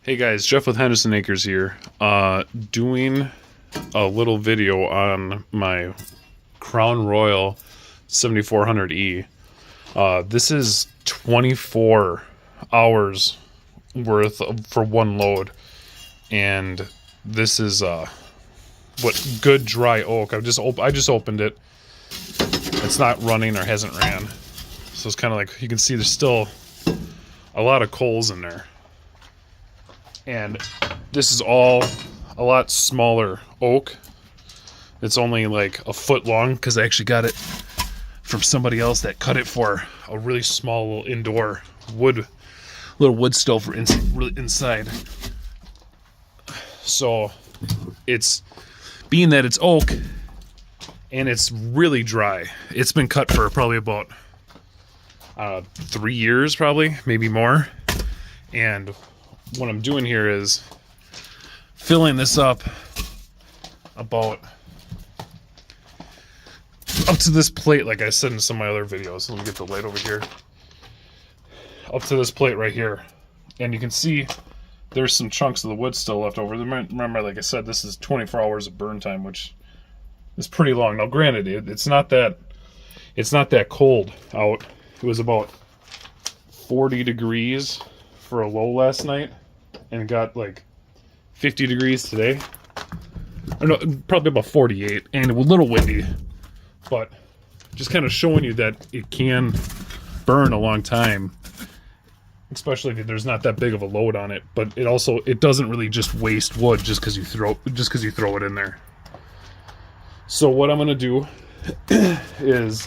Hey guys, Jeff with Henderson Acres here, doing a little video on my Crown Royal 7400E. This is 24 hours worth for one load, and this is what good dry oak. I just opened it. It's not running or hasn't ran, so it's kind of like you can see there's still a lot of coals in there. And this is all a lot smaller oak. It's only like a foot long because I actually got it from somebody else that cut it for a really small little indoor little wood stove for inside. So it's, being that it's oak and it's really dry, it's been cut for probably about 3 years, probably, maybe more. And what I'm doing here is filling this up about up to this plate, like I said in some of my other videos. Let me get the light over here. Up to this plate right here. And you can see there's some chunks of the wood still left over. Remember, like I said, this is 24 hours of burn time, which is pretty long. Now, granted, it's not that cold out. It was about 40 degrees for a low last night, and got like 50 degrees today. Or no, probably about 48, and a little windy, but just kind of showing you that it can burn a long time, especially if there's not that big of a load on it. But it doesn't really just waste wood just because you throw it in there. So what I'm gonna do is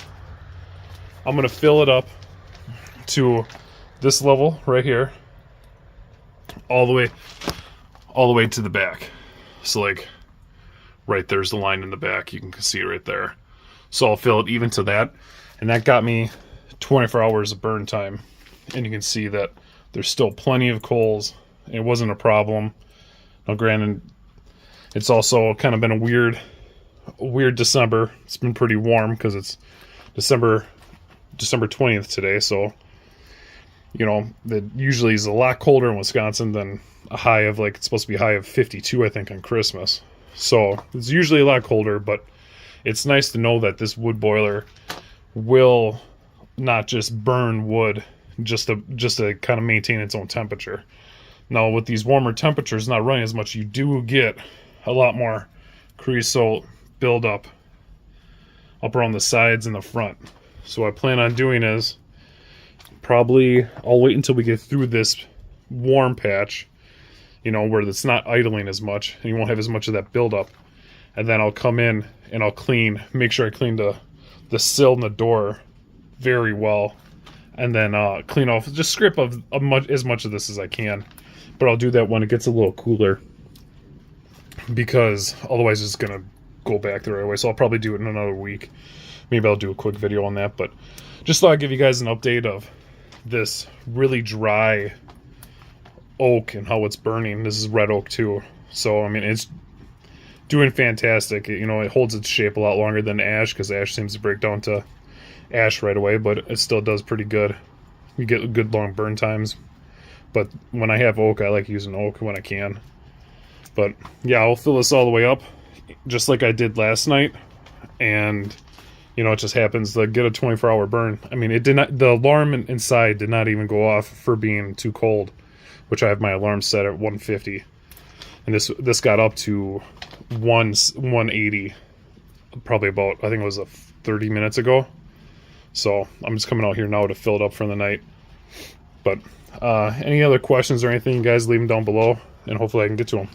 I'm gonna fill it up to this level right here, all the way to the back. So like right there's the line in the back, you can see it right there. So I'll fill it even to that, and that got me 24 hours of burn time. And you can see that there's still plenty of coals. It wasn't a problem. Now granted, it's also kind of been a weird December. It's been pretty warm because it's December 20th today, so you know, that usually is a lot colder in Wisconsin than a high of, like, it's supposed to be a high of 52, I think, on Christmas. So it's usually a lot colder, but it's nice to know that this wood boiler will not just burn wood just to kind of maintain its own temperature. Now, with these warmer temperatures not running as much, you do get a lot more creosote buildup up around the sides and the front. So what I plan on doing is, probably I'll wait until we get through this warm patch, you know, where it's not idling as much and you won't have as much of that buildup, and then I'll come in and I'll make sure I clean the sill and the door very well, and then clean off, just scrape off as much of this as I can. But I'll do that when it gets a little cooler, because otherwise it's gonna go back the right way. So I'll probably do it in another week. Maybe I'll do a quick video on that, but just thought I'd give you guys an update of this really dry oak and how it's burning. This is red oak too, so I mean, it's doing fantastic. You know, it holds its shape a lot longer than ash, because ash seems to break down to ash right away, but it still does pretty good. You get good long burn times. But when I have oak, I like using oak when I can. But yeah, I'll fill this all the way up just like I did last night, and you know, it just happens to get a 24-hour burn. I mean, it did not, the alarm inside did not even go off for being too cold, which I have my alarm set at 150. And this got up to 180 probably about, I think it was 30 minutes ago. So I'm just coming out here now to fill it up for the night. But any other questions or anything, you guys leave them down below, and hopefully I can get to them.